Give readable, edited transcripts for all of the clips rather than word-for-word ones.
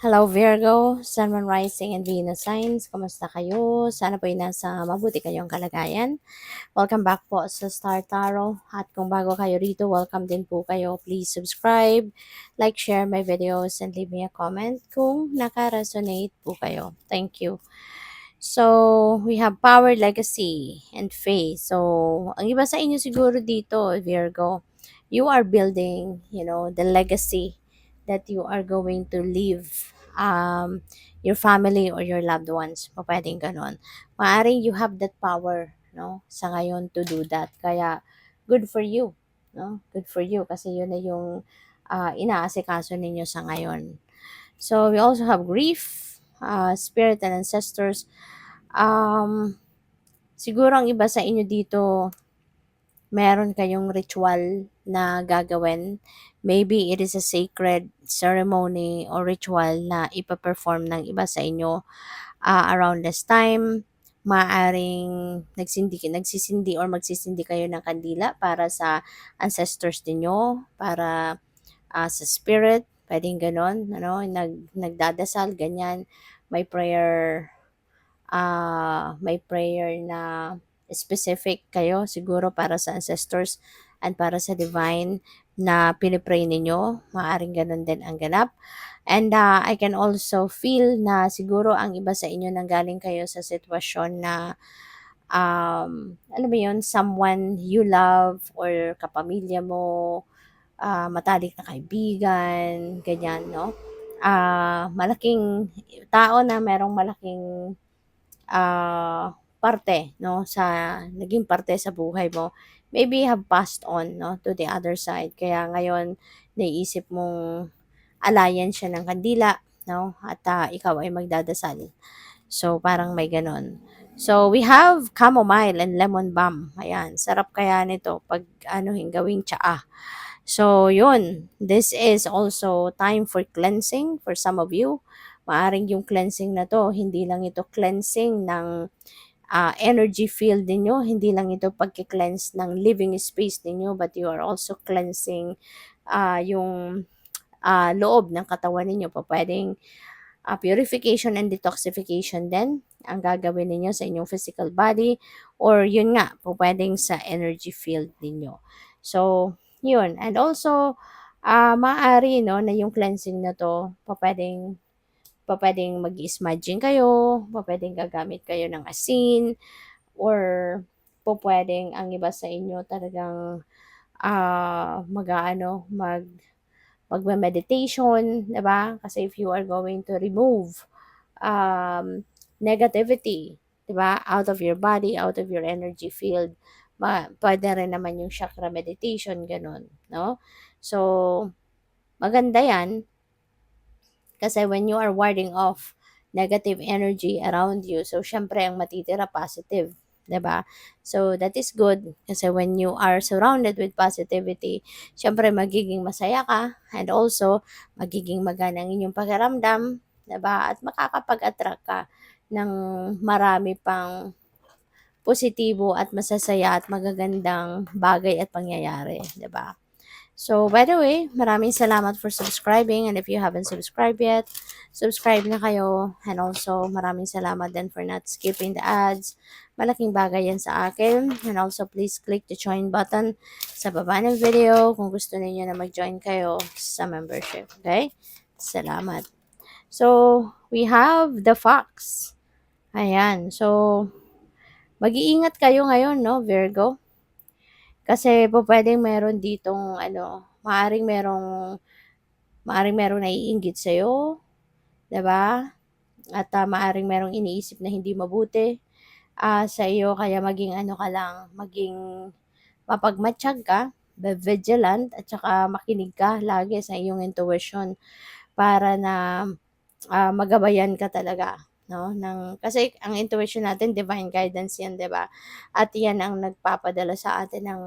Hello Virgo, Sun, Moon, Rising, and Venus signs. Kamusta kayo? Sana po ay nasa mabuti kayong kalagayan. Welcome back po sa Star Tarot. At kung bago kayo rito, welcome din po kayo. Please subscribe, like, share my videos, and leave me a comment kung naka-resonate po kayo. Thank you. So, we have power, legacy, and faith. So, ang iba sa inyo siguro dito, Virgo, you are building, the legacy that you are going to leave your family or your loved ones. Pwedeng ganon. Maaring you have that power, no, sa ngayon to do that. Kaya, good for you, no? Good for you kasi yun na yung inaasikaso ninyo sa ngayon. So, we also have grief, spirit and ancestors. Siguro ang iba sa inyo dito, meron kayong ritual na gagawin. Maybe it is a sacred ceremony or ritual na ipa-perform ng iba sa inyo around this time. Maaring nagsisindi or magsisindi kayo ng kandila para sa ancestors ninyo, para sa spirit, pwedeng ganon, nagdadasal, ganyan. May prayer na specific kayo siguro para sa ancestors and para sa divine na pinipray ninyo. Maaring ganun din ang ganap. And I can also feel na siguro ang iba sa inyo nanggaling kayo sa sitwasyon na alam mo yun, someone you love or kapamilya mo, matalik na kaibigan, ganyan, no? Malaking tao na merong malaking parte, no, naging parte sa buhay mo, maybe have passed on, no, to the other side. Kaya ngayon, naiisip mong alayan siya ng kandila, no, at ikaw ay magdadasal. So, parang may ganon. So, we have chamomile and lemon balm. Ayan, sarap kaya nito pag gawing tsaa. So, yun. This is also time for cleansing for some of you. Maaring yung cleansing na to, hindi lang ito cleansing ng energy field ninyo, hindi lang ito pagki-cleanse ng living space ninyo, but you are also cleansing yung loob ng katawan ninyo. Pwedeng purification and detoxification din ang gagawin ninyo sa inyong physical body, or yun nga, pwedeng sa energy field ninyo. So, yun. And also, maaari, no, na yung cleansing na to, pwedeng mag-smudging kayo, pwedeng gagamit kayo ng asin, or pwedeng ang iba sa inyo talagang mag-aano, magme-meditation, 'di ba? Kasi if you are going to remove negativity, 'di ba, out of your body, out of your energy field, pwede rin naman yung chakra meditation, ganun, no? So, maganda yan kasi when you are warding off negative energy around you, so syempre ang matitira positive, 'di ba? So that is good kasi when you are surrounded with positivity, syempre magiging masaya ka, and also magiging magana ang inyong pakiramdam, 'di ba? At makakapag-attract ka ng marami pang positibo at masasaya at magagandang bagay at pangyayari, 'di ba? So, by the way, maraming salamat for subscribing, and if you haven't subscribed yet, subscribe na kayo. And also, maraming salamat din for not skipping the ads. Malaking bagay yan sa akin. And also, please click the join button sa baba ng video kung gusto niyo na mag-join kayo sa membership. Okay? Salamat. So, we have the fox. Ayan. So, mag-iingat kayo ngayon, no, Virgo? Kasi pwedeng meron ditong maaring merong naiinggit sa'yo, 'di ba? At maaring merong iniisip na hindi mabuti sa iyo, kaya maging ka lang, maging mapagmatyag ka, be vigilant, at saka makinig ka lagi sa iyong intuition para na magabayan ka talaga, no? Kasi ang intuition natin, divine guidance yan, 'di ba? At yan ang nagpapadala sa atin ng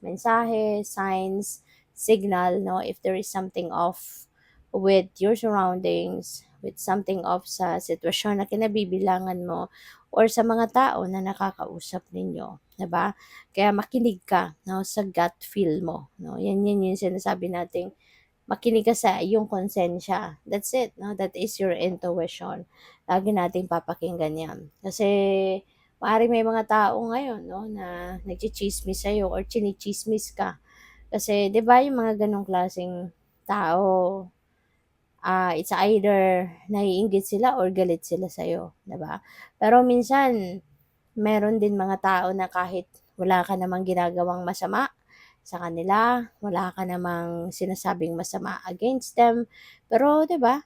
mensahe, signs, signal, no? If there is something off with your surroundings, with something off sa sitwasyon na kinabibilangan mo, or sa mga tao na nakakausap ninyo, 'di ba? Kaya makinig ka, no, sa gut feel mo, no? Yan yung sinasabi nating makinig ka sa iyong konsensya. That's it, no? That is your intuition. Lagi nating papakinggan yan. Kasi, maaaring may mga tao ngayon, no, na nagchichismis sa'yo or chinichismis ka. Kasi, di ba, yung mga ganong klaseng tao, it's either naiinggit sila or galit sila sa'yo, di ba? Pero minsan, meron din mga tao na kahit wala ka namang ginagawang masama sa kanila, wala ka namang sinasabing masama against them, pero 'di ba,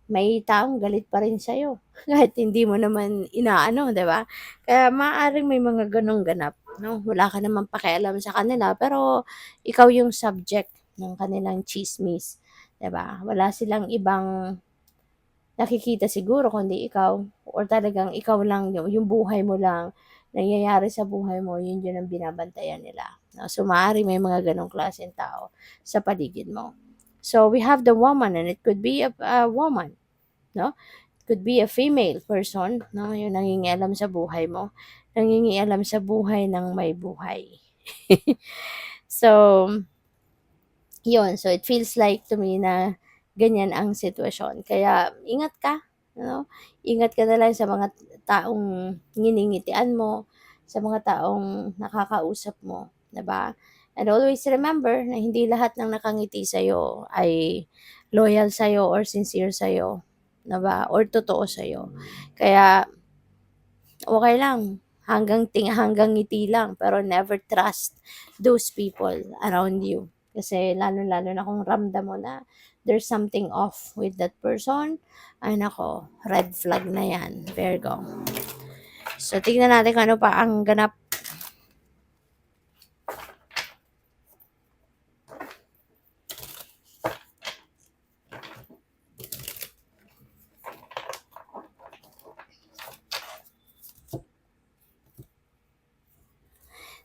may taong galit pa rin sa'yo kahit hindi mo naman inaano, 'di ba? Kaya maaaring may mga gano'ng ganap, 'no? Wala ka namang pakialam sa kanila pero ikaw yung subject ng kanilang tsismis, 'di ba? Wala silang ibang nakikita siguro kundi ikaw or talagang ikaw lang yung buhay mo lang, nangyayari sa buhay mo, yun ang binabantayan nila, 'no. So, maaaring may mga gano'ng klaseng tao sa paligid mo. So, we have the woman and it could be a woman, 'no? It could be a female person, 'no, yung nangingialam sa buhay mo, nangingialam sa buhay ng may buhay. So, yun. So, it feels like to me na ganyan ang sitwasyon. Kaya ingat ka, ano? Ingat ka na lang sa mga taong nginingitian mo, sa mga taong nakakausap mo, 'di ba? And always remember na hindi lahat ng nakangiti sa'yo ay loyal sa'yo or sincere sa'yo, 'di ba? Or totoo sa'yo. Kaya okay lang, hanggang ngiti lang, pero never trust those people around you. Kasi lalong-lalo na kung ramdam mo na there's something off with that person, ay nako, red flag na yan, Virgo. So, tingnan natin kung ano pa ang ganap.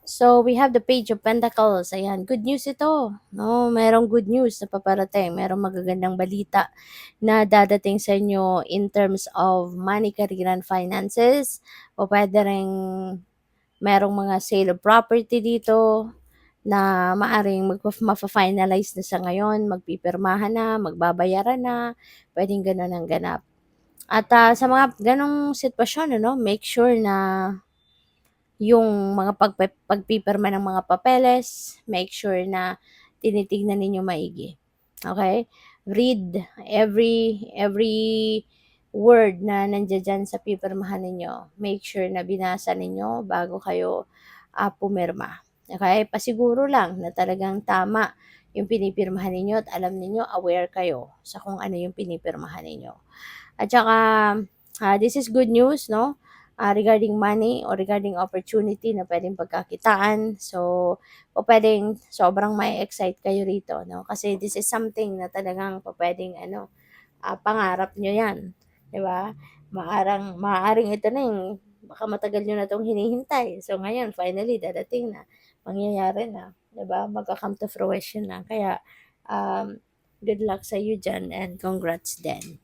So, we have the Page of Pentacles. Ayan, good news ito. No, merong good news na paparating. Merong magagandang balita na dadating sa inyo in terms of money, career, and finances. O pwede rin merong mga sale of property dito na maaring mafa-finalize na sa ngayon, magpipirmahan na, magbabayaran na, pwedeng ganun ang ganap. At sa mga ganong sitwasyon, ano, make sure na yung mga pagpipirma ng mga papeles, make sure na tinitignan ninyo maigi. Okay? Read every word na nandiyan dyan sa pipirmahan ninyo. Make sure na binasa ninyo bago kayo pumirma. Okay? Pasiguro lang na talagang tama yung pinipirmahan ninyo at alam ninyo, aware kayo sa kung ano yung pinipirmahan ninyo. At saka, this is good news, no? Regarding money or regarding opportunity na pwedeng pagkakitaan. So, o pwedeng sobrang may excite kayo rito, no? Kasi this is something na talagang pwedeng, pangarap nyo yan. Di ba? Maaring ito na yung, baka matagal nyo na itong hinihintay. So, ngayon, finally, dadating na. Mangyayari na. Di ba? Magka-come to fruition na. Kaya, good luck sa you dyan and congrats din.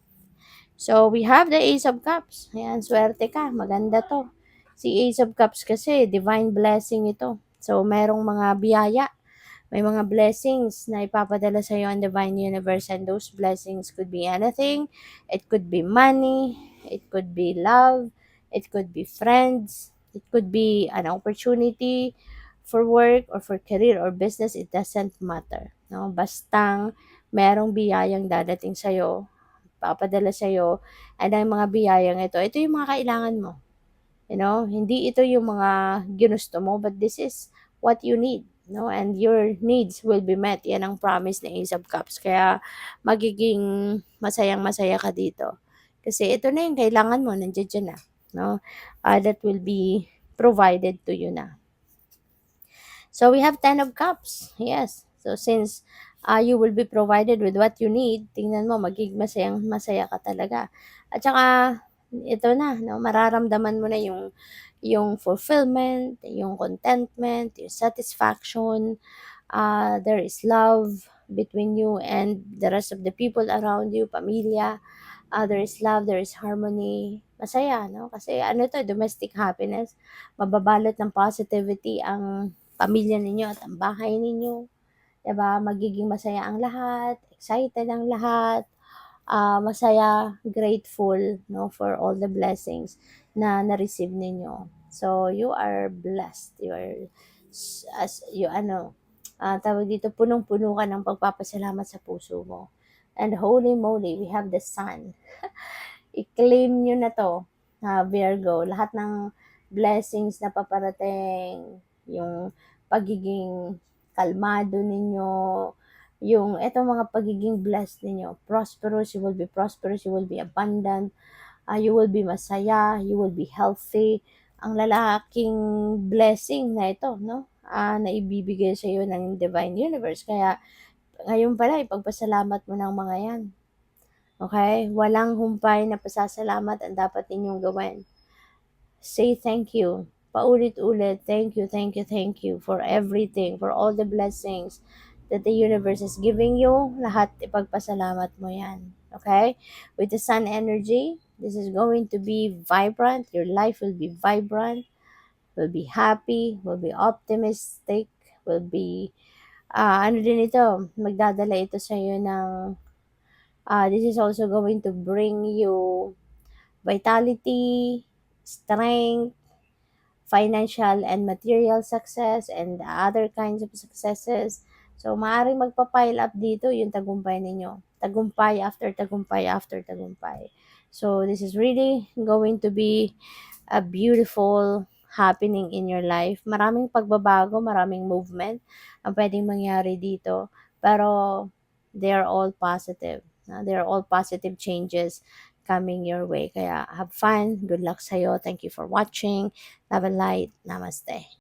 So, we have the Ace of Cups. Ayan, swerte ka. Maganda to. Si Ace of Cups kasi, divine blessing ito. So, merong mga biyaya. May mga blessings na ipapadala sa iyo ang divine universe, and those blessings could be anything. It could be money, it could be love, it could be friends, it could be an opportunity for work or for career or business. It doesn't matter. No? Bastang merong biyayang dadating sa iyo, papadala sa iyo, and ang mga biyayang ito yung mga kailangan mo. You know, hindi ito yung mga ginusto mo, but this is what you need, no? And your needs will be met. Yan ang promise ng Ace of Cups. Kaya magiging masayang-masaya ka dito. Kasi ito na yung kailangan mo, nandiyan dyan na, no? That will be provided to you na. So we have 10 of Cups. Yes. So since you will be provided with what you need, tingnan mo, magiging masayang-masaya ka talaga. At saka, ito na, no, mararamdaman mo na yung fulfillment, yung contentment, yung satisfaction. There is love between you and the rest of the people around you, pamilya. There is love, there is harmony. Masaya, no? Kasi ano to, domestic happiness. Mababalot ng positivity ang pamilya ninyo at ang bahay ninyo. 'di ba? Magiging masaya ang lahat, excited ang lahat, masaya, grateful, no, for all the blessings na na-receive ninyo. So, you are blessed. You are, as you ano, tawag dito, punong-puno ka ng pagpapasalamat sa puso mo. And holy moly, we have the sun. I-claim nyo na to, Virgo. Lahat ng blessings na paparating, yung pagiging kalmado ninyo, yung etong mga pagiging blessed ninyo, prosperous, you will be abundant, you will be masaya, you will be healthy. Ang lalaking blessing na ito, no? Na ibibigay sa iyo ng Divine Universe. Kaya, ngayon pala, ipagpasalamat mo ng mga yan. Okay? Walang humpay na pasasalamat ang dapat ninyong gawin. Say thank you. Paulit-ulit, thank you, thank you, thank you for everything, for all the blessings that the universe is giving you. Lahat ipagpasalamat mo yan. Okay? With the sun energy, this is going to be vibrant. Your life will be vibrant, will be happy, will be optimistic, will be, ano din ito, magdadala ito sa iyo ng, this is also going to bring you vitality, strength, financial and material success, and other kinds of successes. So, maaaring magpa-pile up dito yung tagumpay ninyo. Tagumpay after tagumpay after tagumpay. So, this is really going to be a beautiful happening in your life. Maraming pagbabago, maraming movement ang pwedeng mangyari dito. Pero, they are all positive. They are all positive changes coming your way. Kaya, have fun. Good luck sa'yo. Thank you for watching. Love and light. Namaste.